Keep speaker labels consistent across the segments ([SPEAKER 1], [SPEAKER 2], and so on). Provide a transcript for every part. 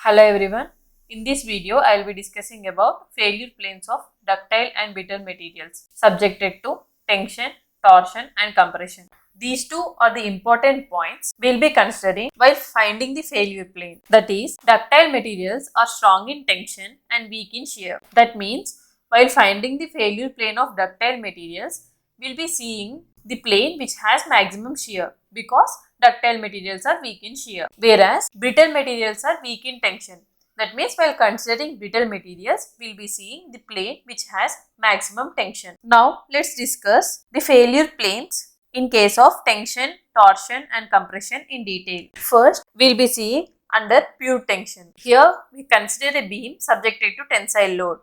[SPEAKER 1] Hello everyone. In this video, I will be discussing about failure planes of ductile and brittle materials subjected to tension, torsion and compression. These two are the important points we will be considering while finding the failure plane. That is, ductile materials are strong in tension and weak in shear. That means, while finding the failure plane of ductile materials, we will be seeing the plane which has maximum shear because ductile materials are weak in shear, whereas brittle materials are weak in tension. That means while considering brittle materials, we will be seeing the plane which has maximum tension. Now, let's discuss the failure planes in case of tension, torsion and compression in detail. First, we will be seeing under pure tension. Here, we consider a beam subjected to tensile load.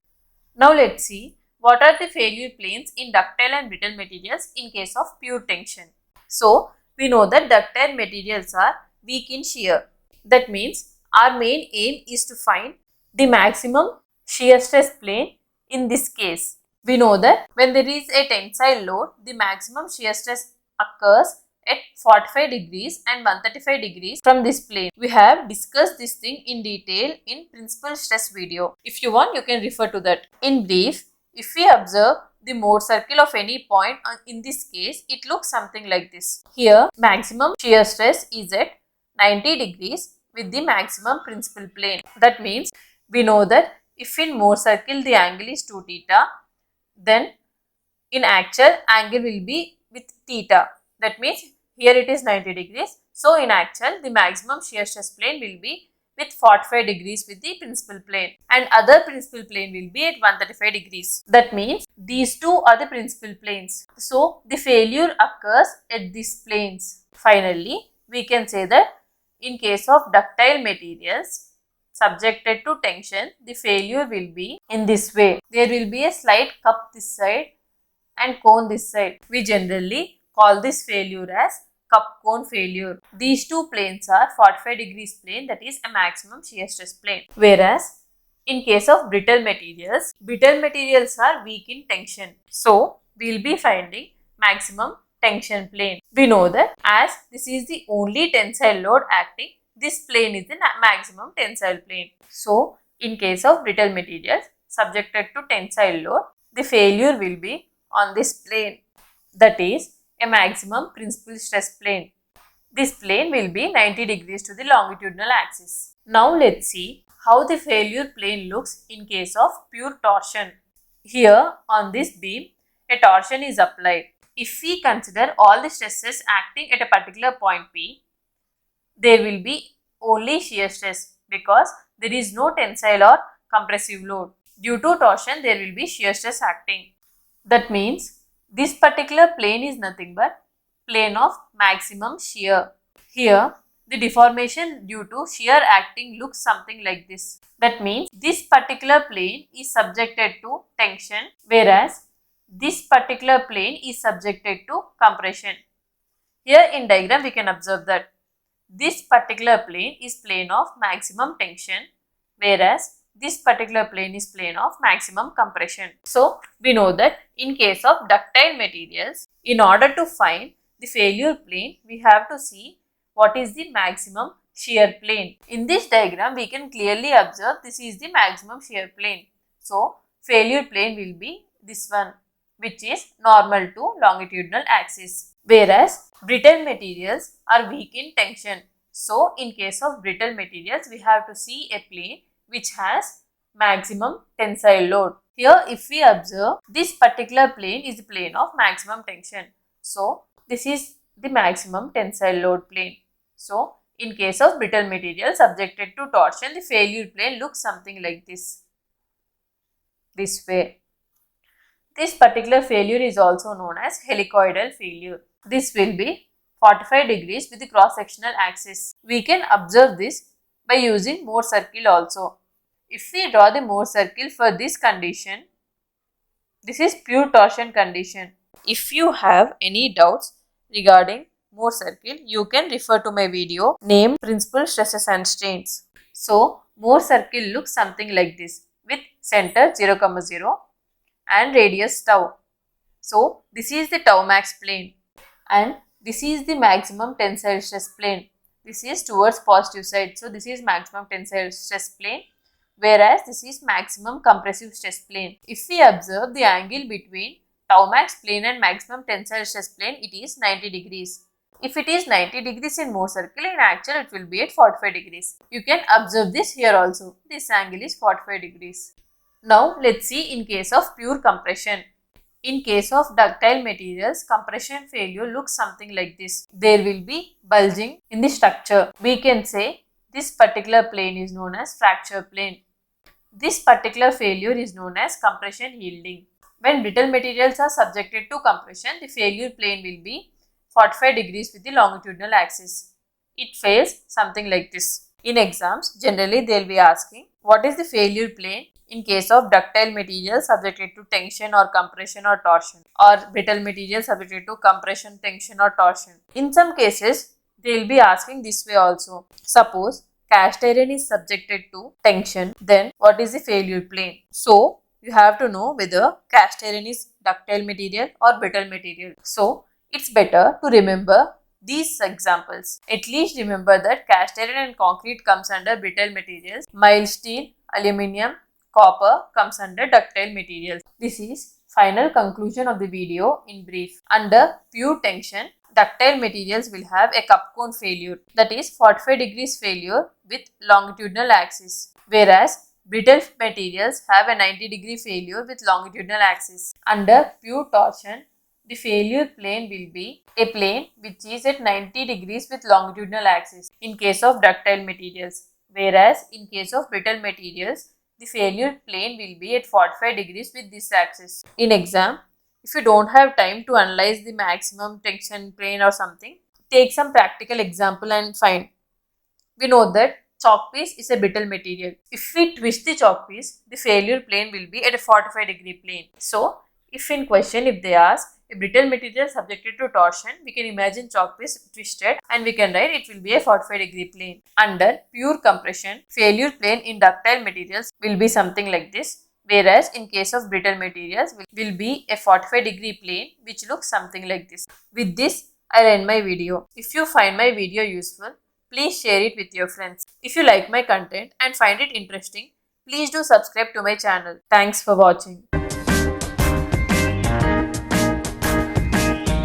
[SPEAKER 1] Now, let's see what are the failure planes in ductile and brittle materials in case of pure tension. So, we know that ductile materials are weak in shear. That means our main aim is to find the maximum shear stress plane in this case. We know that when there is a tensile load, the maximum shear stress occurs at 45 degrees and 135 degrees from this plane. We have discussed this thing in detail in principal stress video. If you want, you can refer to that. In brief, if we observe the Mohr circle of any point in this case, it looks something like this. Here, maximum shear stress is at 90 degrees with the maximum principal plane. That means we know that if in Mohr circle the angle is 2 theta, then in actual angle will be with theta. That means here it is 90 degrees. So in actual the maximum shear stress plane will be with 45 degrees with the principal plane and other principal plane will be at 135 degrees. That means these two are the principal planes. So the failure occurs at these planes. Finally, we can say that in case of ductile materials subjected to tension, the failure will be in this way. There will be a slight cup this side and cone this side. We generally call this failure as cup cone failure. These two planes are 45 degrees plane, that is a maximum shear stress plane. Whereas in case of brittle materials are weak in tension. So we will be finding maximum tension plane. We know that as this is the only tensile load acting, this plane is the maximum tensile plane. So in case of brittle materials subjected to tensile load, the failure will be on this plane, that is a maximum principal stress plane. This plane will be 90 degrees to the longitudinal axis. Now let's see how the failure plane looks in case of pure torsion. Here on this beam, a torsion is applied. If we consider all the stresses acting at a particular point P, there will be only shear stress because there is no tensile or compressive load. Due to torsion, there will be shear stress acting. That means this particular plane is nothing but plane of maximum shear. Here, the deformation due to shear acting looks something like this. That means this particular plane is subjected to tension, whereas this particular plane is subjected to compression. Here in diagram, we can observe that this particular plane is plane of maximum tension, whereas this particular plane is plane of maximum compression. So, we know that in case of ductile materials, in order to find the failure plane, we have to see what is the maximum shear plane. In this diagram, we can clearly observe this is the maximum shear plane. So, failure plane will be this one, which is normal to longitudinal axis. Whereas, brittle materials are weak in tension. So, in case of brittle materials, we have to see a plane which has maximum tensile load. Here if we observe, this particular plane is the plane of maximum tension. So this is the maximum tensile load plane. So in case of brittle material subjected to torsion, the failure plane looks something like this way. This particular failure is also known as helicoidal failure. This will be 45 degrees with the cross-sectional axis. We can observe this by using Mohr circle also. If we draw the Mohr circle for this condition, this is pure torsion condition. If you have any doubts regarding Mohr circle, you can refer to my video named Principal Stresses and Strains. So, Mohr circle looks something like this with center 0,0 and radius tau. So, this is the tau max plane and this is the maximum tensile stress plane. this is towards positive side. So this is maximum tensile stress plane, whereas this is maximum compressive stress plane. If we observe the angle between tau max plane and maximum tensile stress plane, it is 90 degrees. If it is 90 degrees in Mohr circle, in actual it will be at 45 degrees. You can observe this here also. This angle is 45 degrees. Now let's see in case of pure compression. In case of ductile materials, compression failure looks something like this. There will be bulging in the structure. We can say this particular plane is known as fracture plane. This particular failure is known as compression yielding. When brittle materials are subjected to compression, the failure plane will be 45 degrees with the longitudinal axis. It fails something like this. In exams, generally they will be asking what is the failure plane in case of ductile materials subjected to tension or compression or torsion, or brittle materials subjected to compression, tension or torsion. In some cases, they will be asking this way also. Suppose cast iron is subjected to tension, then what is the failure plane? So, you have to know whether cast iron is ductile material or brittle material. So, it's better to remember these examples. At least remember that cast iron and concrete comes under brittle materials, mild steel, aluminium, copper comes under ductile materials. This is final conclusion of the video in brief. Under pure tension, ductile materials will have a cup cone failure, that is 45 degrees failure with longitudinal axis, whereas brittle materials have a 90 degree failure with longitudinal axis. Under pure torsion, the failure plane will be a plane which is at 90 degrees with longitudinal axis in case of ductile materials, whereas in case of brittle materials, the failure plane will be at 45 degrees with this axis. In exam, if you don't have time to analyze the maximum tension plane or something, take some practical example and find. We know that chalk piece is a brittle material. If we twist the chalk piece, the failure plane will be at a 45 degree plane. So, if in question, if they ask a brittle material subjected to torsion, we can imagine chalk piece twisted and we can write it will be a 45 degree plane. Under pure compression, failure plane in ductile materials will be something like this, whereas in case of brittle materials will be a 45 degree plane which looks something like this. With this, I'll end my video. If you find my video useful, please share it with your friends. If you like my content and find it interesting, please do subscribe to my channel. Thanks for watching.